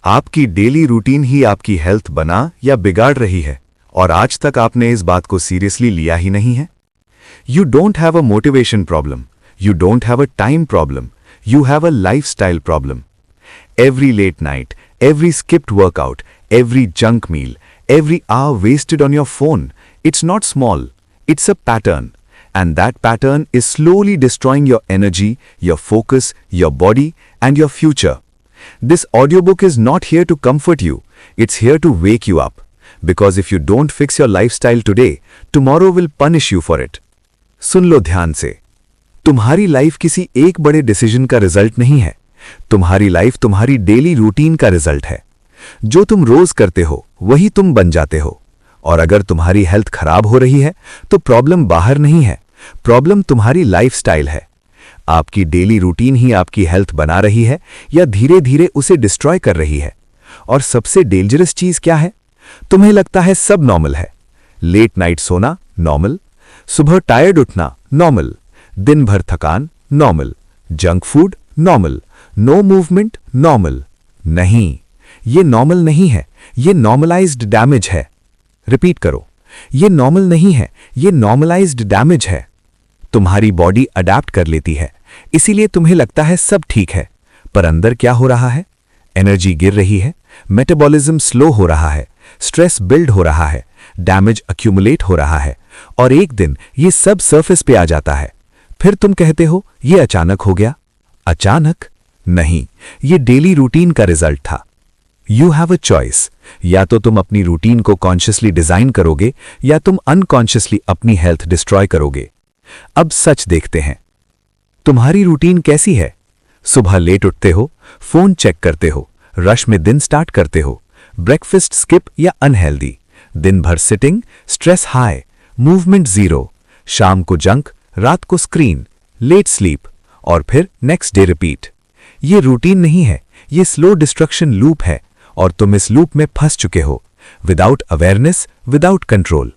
आपकी daily routine ही आपकी health बना या बिगाड़ रही है और आज तक आपने इस बात को सीरियसली लिया ही नहीं है। You don't have a motivation problem, you don't have a time problem, you have a lifestyle problem. Every late night, every skipped workout, every junk meal, every hour wasted on your phone, it's not small, it's a pattern. And that pattern is slowly destroying your energy, your focus, your body, and your future. This audiobook is not here to comfort you, it's here to wake you up. Because if you don't fix your lifestyle today, tomorrow will punish you for it. सुन लो ध्यान से। तुम्हारी life किसी एक बड़े decision का result नहीं है। तुम्हारी लाइफ तुम्हारी डेली रूटीन का रिजल्ट है। जो तुम रोज करते हो वही तुम बन जाते हो। और अगर तुम्हारी हेल्थ खराब हो रही है तो प्रॉब्लम बाहर नहीं है, प्रॉब्लम तुम्हारी लाइफस्टाइल है। आपकी डेली रूटीन ही आपकी हेल्थ बना रही है या धीरे धीरे उसे डिस्ट्रॉय कर रही है। और सबसे डेंजरस चीज क्या है? तुम्हें लगता है सब नॉर्मल है। लेट नाइट सोना नॉर्मल, सुबह टायर्ड उठना नॉर्मल, दिन भर थकान normal, junk food normal, no movement normal. नहीं, ये नॉर्मल नहीं है, ये नॉर्मलाइज्ड डैमेज है। रिपीट करो, ये नॉर्मल नहीं है, ये नॉर्मलाइज्ड डैमेज है। तुम्हारी बॉडी अडैप्ट कर लेती है, इसीलिए तुम्हें लगता है सब ठीक है, पर अंदर क्या हो रहा है? एनर्जी गिर रही है, मेटाबॉलिज्म स्लो हो रहा है, स्ट्रेस बिल्ड हो रहा है, डैमेज अक्यूमुलेट हो रहा है, और एक दिन ये सब सरफेस पे आ जाता है। फिर तुम कहते हो ये अचानक हो गया। अचानक नहीं, ये डेली रूटीन का रिजल्ट था। यू हैव अ चॉइस, या तो तुम अपनी रूटीन को कॉन्शियसली डिजाइन करोगे या तुम अनकॉन्शियसली अपनी हेल्थ डिस्ट्रॉय करोगे। अब सच देखते हैं, तुम्हारी रूटीन कैसी है? सुबह लेट उठते हो, फोन चेक करते हो, रश में दिन स्टार्ट करते हो, ब्रेकफास्ट स्किप या अनहेल्दी, दिन भर sitting, stress high, movement zero, शाम को जंक, रात को स्क्रीन, लेट स्लीप, और फिर नेक्स्ट डे रिपीट। ये रूटीन नहीं है, ये स्लो डिस्ट्रक्शन लूप है, और तुम इस लूप में फंस चुके हो, विदाउट अवेयरनेस, विदाउट कंट्रोल।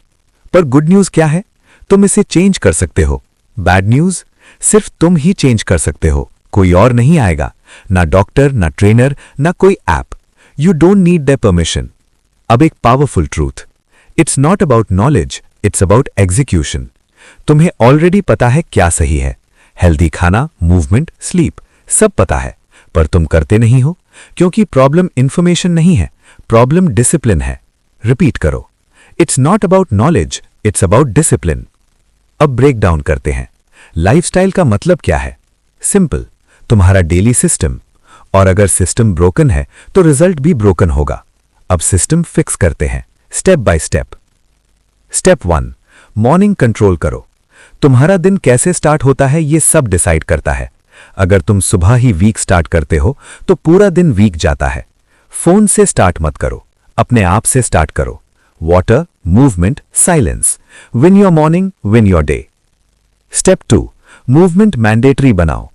पर गुड न्यूज क्या है? तुम इसे चेंज कर सकते हो। बैड न्यूज, सिर्फ तुम ही चेंज कर सकते हो, कोई और नहीं आएगा। ना डॉक्टर, ना ट्रेनर, ना कोई app. You don't need their permission. अब एक powerful truth, it's not about knowledge, it's about execution. तुम्हें ऑलरेडी पता है क्या सही है। हेल्दी खाना, मूवमेंट, स्लीप, सब पता है, पर तुम करते नहीं हो, क्योंकि प्रॉब्लम इंफॉर्मेशन नहीं है, प्रॉब्लम डिसिप्लिन है। रिपीट करो, it's not about knowledge, it's about discipline. अब ब्रेक डाउन करते हैं। लाइफस्टाइल का मतलब क्या है? सिंपल, तुम्हारा डेली सिस्टम। और अगर सिस्टम ब्रोकन है तो रिजल्ट भी ब्रोकन होगा। अब सिस्टम फिक्स करते हैं, step by step. Step 1, morning control करो। तुम्हारा दिन कैसे स्टार्ट होता है ये सब डिसाइड करता है। अगर तुम सुबह ही वीक स्टार्ट करते हो तो पूरा दिन वीक जाता है। फोन से स्टार्ट मत करो, अपने आप से स्टार्ट करो। Water, movement, silence, win your morning, win your day. Step 2, movement mandatory बनाओ।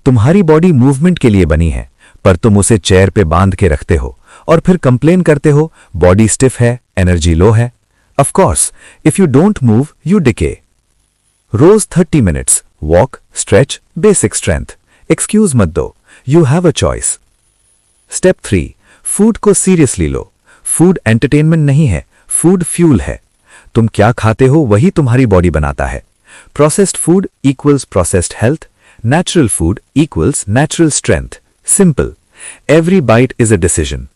तुम्हारी बॉडी मूवमेंट के लिए बनी है, पर तुम उसे चेयर पे बांध के रखते हो और फिर कंप्लेन करते हो बॉडी स्टिफ है, एनर्जी लो है। Of course, if you don't move you decay. रोज 30 minutes walk, stretch, basic strength. Excuse मत दो, you have a choice. Step 3, food को सीरियसली लो। फूड एंटरटेनमेंट नहीं है, फूड फ्यूल है। तुम क्या खाते हो वही तुम्हारी बॉडी बनाता है। Processed food equals processed health, natural food equals natural strength. Simple, every bite is a decision.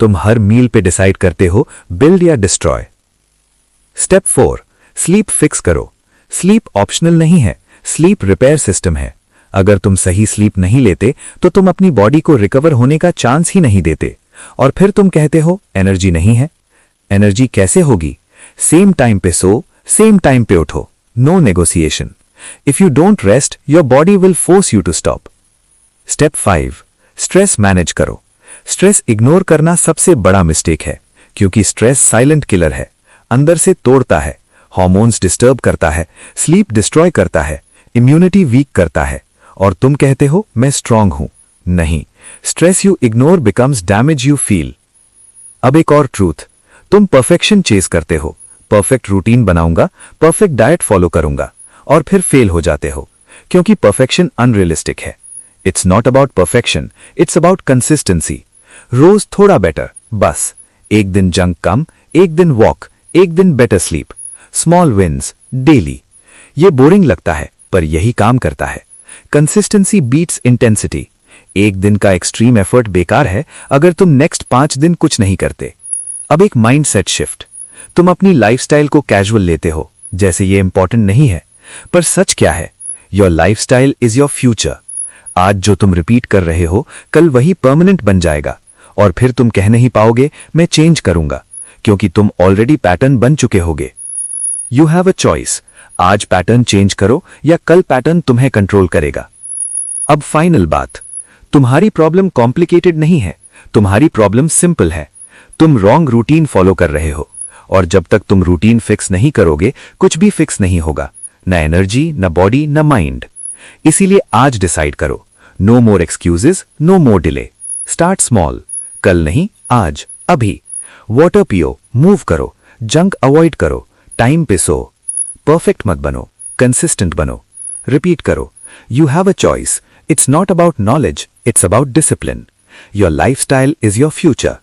तुम हर मील पे डिसाइड करते हो बिल्ड या डिस्ट्रॉय। स्टेप 4, स्लीप फिक्स करो। स्लीप ऑप्शनल नहीं है, स्लीप रिपेयर सिस्टम है। अगर तुम सही स्लीप नहीं लेते तो तुम अपनी बॉडी को रिकवर होने का चांस ही नहीं देते, और फिर तुम कहते हो एनर्जी नहीं है। एनर्जी कैसे होगी? सेम टाइम पे सो, सेम टाइम पे उठो, no negotiation. If you don't rest your body will force you to stop. Step 5, stress manage करो। स्ट्रेस इग्नोर करना सबसे बड़ा मिस्टेक है, क्योंकि स्ट्रेस साइलेंट किलर है। अंदर से तोड़ता है, हार्मोन्स डिस्टर्ब करता है, स्लीप डिस्ट्रॉय करता है, इम्यूनिटी वीक करता है, और तुम कहते हो मैं स्ट्रांग हूं। नहीं, stress you ignore becomes damage you feel. अब एक और ट्रूथ, तुम परफेक्शन चेस करते हो। परफेक्ट रूटीन बनाऊंगा, परफेक्ट डाइट फॉलो करूंगा, और फिर फेल हो जाते हो, क्योंकि परफेक्शन अनरियलिस्टिक है। It's not about perfection, it's about consistency. रोज थोड़ा बेटर, बस। एक दिन जंक कम, एक दिन वॉक, एक दिन better sleep. Small wins daily. ये बोरिंग लगता है पर यही काम करता है। Consistency beats intensity. एक दिन का एक्सट्रीम एफर्ट बेकार है अगर तुम नेक्स्ट 5 दिन कुछ नहीं करते। अब एक माइंडसेट शिफ्ट। तुम अपनी लाइफस्टाइल को कैजुअल लेते हो, जैसे ये इंपॉर्टेंट नहीं है, पर सच क्या है? Your lifestyle is your future. आज जो तुम रिपीट कर रहे हो कल वही परमानेंट बन जाएगा, और फिर तुम कह नहीं पाओगे मैं चेंज करूंगा, क्योंकि तुम ऑलरेडी पैटर्न बन चुके होगे। You have a choice. आज पैटर्न चेंज करो या कल पैटर्न तुम्हें कंट्रोल करेगा। अब फाइनल बात, तुम्हारी प्रॉब्लम कॉम्प्लिकेटेड नहीं है, तुम्हारी प्रॉब्लम सिंपल है। तुम रॉन्ग रूटीन फॉलो कर रहे हो, और जब तक तुम रूटीन फिक्स नहीं करोगे कुछ भी फिक्स नहीं होगा, न एनर्जी, न बॉडी, न माइंड। इसीलिए आज डिसाइड करो, no more excuses, no more delay. Start small, कल नहीं आज, अभी। वाटर पियो, मूव करो, जंक अवॉइड करो, टाइम पे सो। परफेक्ट मत बनो, कंसिस्टेंट बनो। रिपीट करो, you have a choice. It's not about knowledge, it's about discipline. Your lifestyle is your future.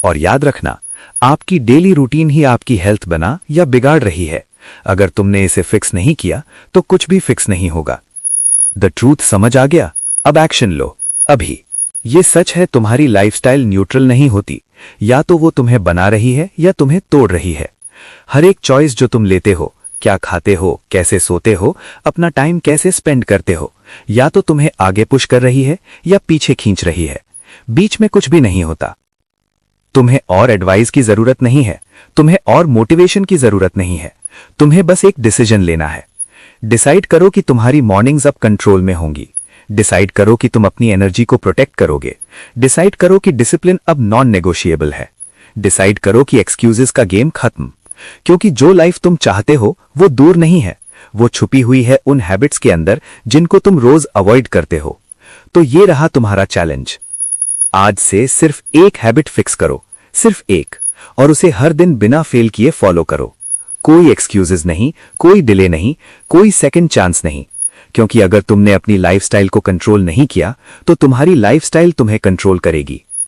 और याद रखना, आपकी डेली रूटीन ही आपकी हेल्थ बना या बिगाड़ रही है। अगर तुमने इसे फिक्स नहीं किया तो कुछ भी फिक्स नहीं होगा। द ट्रूथ समझ आ गया? अब एक्शन लो, अभी। ये सच है, तुम्हारी लाइफस्टाइल न्यूट्रल नहीं होती। या तो वो तुम्हें बना रही है या तुम्हें तोड़ रही है। हर एक चॉइस जो तुम लेते हो, क्या खाते हो, कैसे सोते हो, अपना टाइम कैसे स्पेंड करते हो, या तो तुम्हें आगे पुश कर रही है या पीछे खींच रही है। बीच में कुछ भी नहीं होता। तुम्हें और एडवाइस की जरूरत नहीं है, तुम्हें और मोटिवेशन की जरूरत नहीं है। तुम्हें बस एक डिसीजन लेना है। डिसाइड करो कि तुम्हारी मॉर्निंग्स अब कंट्रोल में होंगी। डिसाइड करो कि तुम अपनी एनर्जी को प्रोटेक्ट करोगे। डिसाइड करो कि डिसिप्लिन अब नॉन नेगोशिएबल है। डिसाइड करो कि एक्सक्यूजेस का गेम खत्म। क्योंकि जो लाइफ तुम चाहते हो वो दूर नहीं है, वो छुपी हुई है उन हैबिट्स के अंदर जिनको तुम रोज अवॉइड करते हो। तो ये रहा तुम्हारा चैलेंज। आज से सिर्फ एक हैबिट फिक्स करो, सिर्फ एक, और उसे हर दिन बिना फेल किए फॉलो करो। कोई एक्सक्यूजेस नहीं, कोई डिले नहीं, कोई सेकंड चांस नहीं। क्योंकि अगर तुमने अपनी लाइफस्टाइल को कंट्रोल नहीं किया तो तुम्हारी लाइफस्टाइल तुम्हें कंट्रोल करेगी।